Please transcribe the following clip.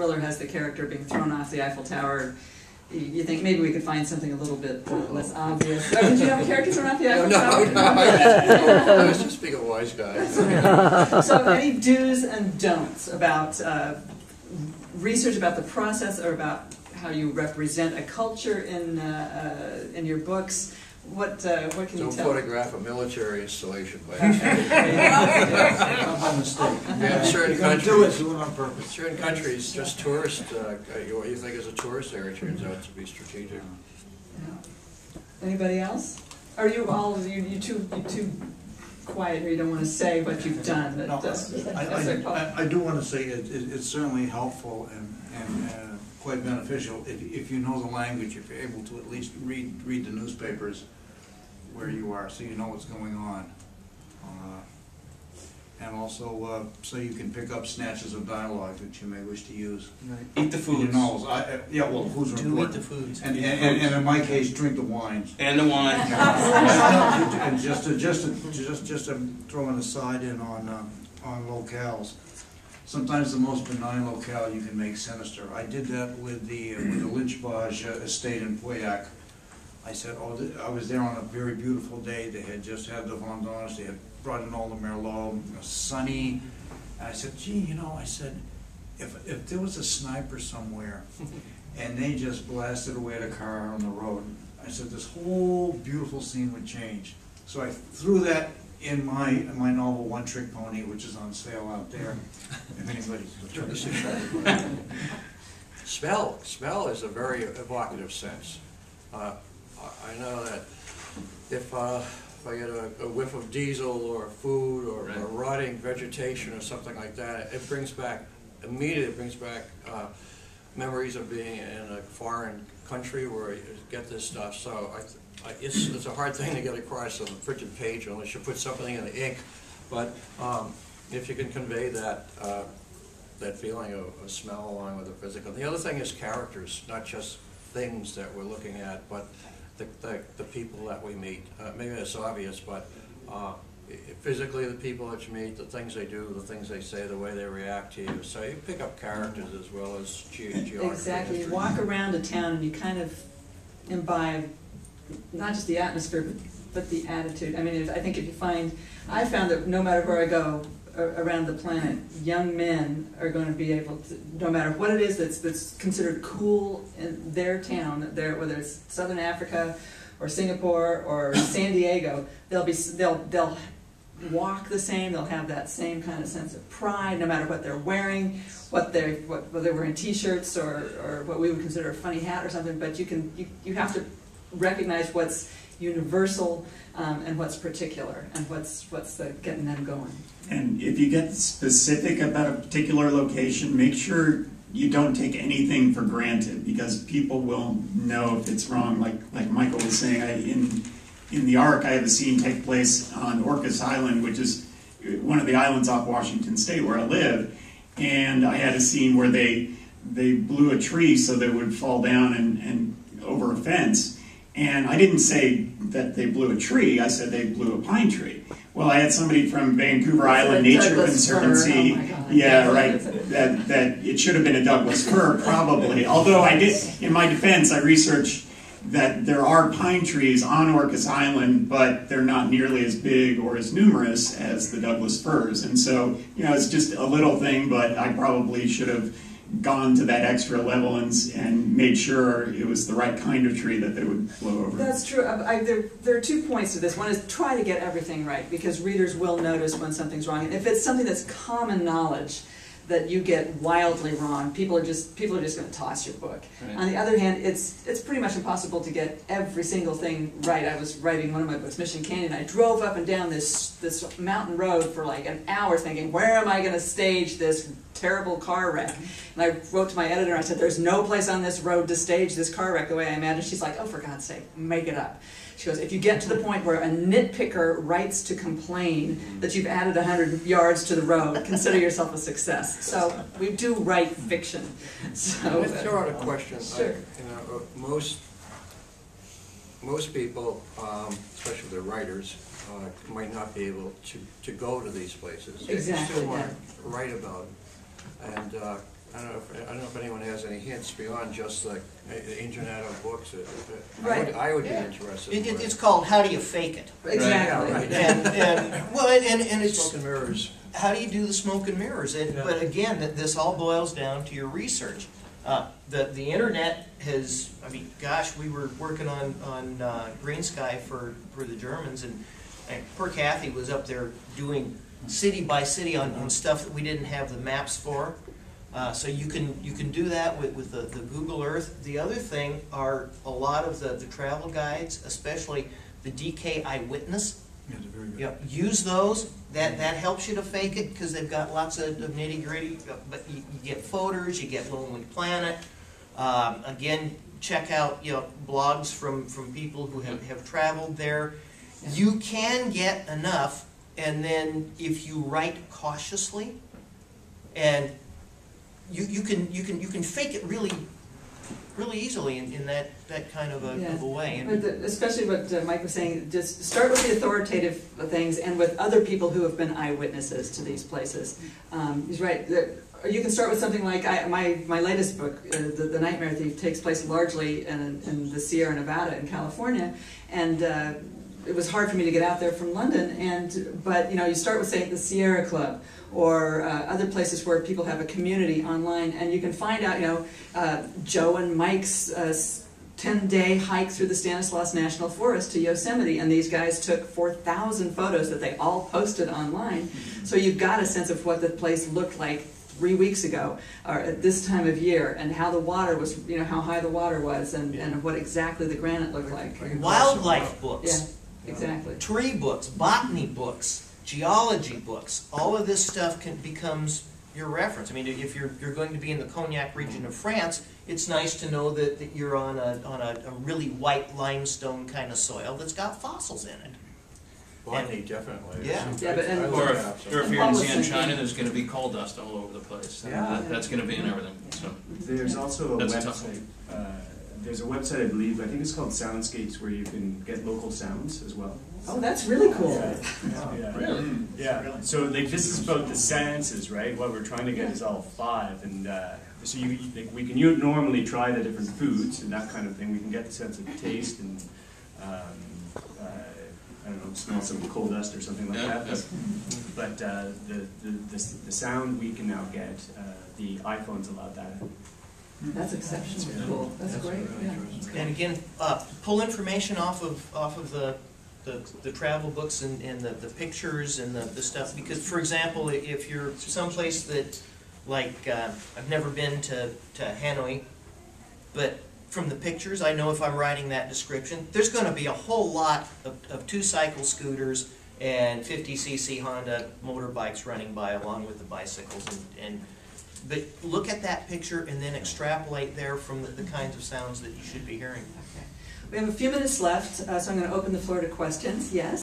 thriller has the character being thrown off the Eiffel Tower, you think maybe we could find something a little bit less obvious. Oh, did you have a character thrown off the Eiffel Tower? No, I was just being a wise guy. So any do's and don'ts about research about the process or about how you represent a culture in your books? What can you tell? Don't photograph a military installation by By mistake. Yeah, certain countries. Do it on purpose. Certain countries, just tourist, what you think is a tourist area turns out to be strategic. Yeah. Anybody else? Are you all you too quiet here? You don't want to say what you've done. But, no, I do want to say it's certainly helpful and quite beneficial if you know the language, if you're able to at least read the newspapers where you are, so you know what's going on, and also so you can pick up snatches of dialogue that you may wish to use. Right. Eat the foods. Yeah, well, foods are important. Eat the foods. And in my case, drink the wines. And the wine. And just to throw an aside in on locales. Sometimes the most benign locale you can make sinister. I did that with the Lynchbage estate in Pauillac. I said, I was there on a very beautiful day. They had just had the vendange. They had brought in all the Merlot, sunny. And I said, gee, I said, if there was a sniper somewhere and they just blasted away the car on the road, I said, this whole beautiful scene would change. So I threw that in my novel One Trick Pony, which is on sale out there. If anybody's Smell is a very evocative sense. I know that if I get a whiff of diesel or food or rotting vegetation or something like that, it brings back, immediately brings back memories of being in a foreign country where you get this stuff. So it's a hard thing to get across on the printed page unless you put something in the ink. But if you can convey that that feeling of smell along with the physical. The other thing is characters, not just things that we're looking at, but the people that we meet. Maybe it's obvious, but physically the people that you meet, the things they do, the things they say, the way they react to you. So you pick up characters as well as geography. Exactly. You walk around a town and you kind of imbibe not just the atmosphere, but the attitude. I mean, I think if you I found that no matter where I go around the planet, young men are going to be able to, no matter what it is that's considered cool in their town, whether it's Southern Africa or Singapore or San Diego, they'll walk the same. They'll have that same kind of sense of pride, no matter what they're wearing, whether they're wearing T-shirts or what we would consider a funny hat or something. But you have to recognize what's universal and what's particular and what's getting them going. And if you get specific about a particular location, make sure you don't take anything for granted, because people will know if it's wrong. Like Michael was saying, in the Ark, I have a scene take place on Orcas Island, which is one of the islands off Washington State where I live, and I had a scene where they blew a tree so that it would fall down and over a fence. And I didn't say that they blew a tree, I said they blew a pine tree. Well, I had somebody from Vancouver Island Nature Conservancy, that it should have been a Douglas fir, probably. Although I did, in my defense, I researched that there are pine trees on Orcas Island, but they're not nearly as big or as numerous as the Douglas firs. And so, it's just a little thing, but I probably should have gone to that extra level and made sure it was the right kind of tree that they would blow over. That's true. There are 2 points to this. One is try to get everything right, because readers will notice when something's wrong. And if it's something that's common knowledge that you get wildly wrong, people are just going to toss your book. Right. On the other hand, it's pretty much impossible to get every single thing right. I was writing one of my books, Mission Canyon. I drove up and down this mountain road for like an hour thinking, where am I going to stage this terrible car wreck? And I wrote to my editor, I said, there's no place on this road to stage this car wreck the way I imagined. She's like, oh, for God's sake, make it up. She goes, if you get to the point where a nitpicker writes to complain that you've added 100 yards to the road, consider yourself a success. So we do write fiction. So let's throw out a question. Sure. Most people, especially the writers, might not be able to go to these places. Exactly. They still want to write about them. And I don't know if anyone has any hints beyond just the internet or books. Right. I would be Yeah. interested. in It's called How Do You Fake It? Exactly. Right. And it's smoke and mirrors. how do you do the smoke and mirrors? Yeah. But again, this all boils down to your research. The internet has, I mean, gosh, we were working on Green Sky for the Germans, and poor Kathy was up there doing city by city on stuff that we didn't have the maps for. So you can do that with the Google Earth. The other thing are a lot of the travel guides, especially the DK Eyewitness. Yeah, they're very good. Yep, use those. That helps you to fake it because they've got lots of nitty gritty. But you get photos, you get Lonely Planet. Again, check out blogs from people who have traveled there. You can get enough, and then if you write cautiously, and you can fake it really easily in that kind of a way. But especially what Mike was saying, just start with the authoritative things and with other people who have been eyewitnesses to these places. He's right. You can start with something like my latest book, The Nightmare Thief, takes place largely in the Sierra Nevada in California, and it was hard for me to get out there from London. But you start with, say, the Sierra Club or other places where people have a community online, and you can find out, Joe and Mike's 10-day hike through the Stanislaus National Forest to Yosemite, and these guys took 4,000 photos that they all posted online. So you've got a sense of what the place looked like 3 weeks ago, or at this time of year, and how the water was, how high the water was, and what exactly the granite looked like. Wildlife books. Yeah, exactly. Tree books, botany books, geology books. All of this stuff becomes your reference. I mean, if you're going to be in the Cognac region of France, it's nice to know that you're on a really white limestone kind of soil that's got fossils in it. Botany, definitely. Yeah. Yeah, but- and- Or if you're in policy. China, there's going to be coal dust all over the place. Yeah. That's going to be in everything. So There's also a That's a tough website. There's a website, I believe. I think it's called Soundscapes, where you can get local sounds as well. Oh, that's really cool. Yeah. really, Yeah. So this is about the senses, right? What we're trying to get is all five, and so we can normally try the different foods and that kind of thing. We can get the sense of taste and I don't know, smell some coal dust or something like Yeah, that. But the sound we can now get, the iPhones allow that. That's exceptionally cool. That's great. really Yeah. interesting. And again, pull information off of the travel books and the pictures and the stuff. Because, for example, if you're someplace that, like, I've never been to Hanoi, but from the pictures, I know if I'm writing that description, there's going to be a whole lot of two-cycle scooters and 50cc Honda motorbikes running by along with the bicycles. But look at that picture and then extrapolate there from the kinds of sounds that you should be hearing. Okay. We have a few minutes left, so I'm going to open the floor to questions. Yes?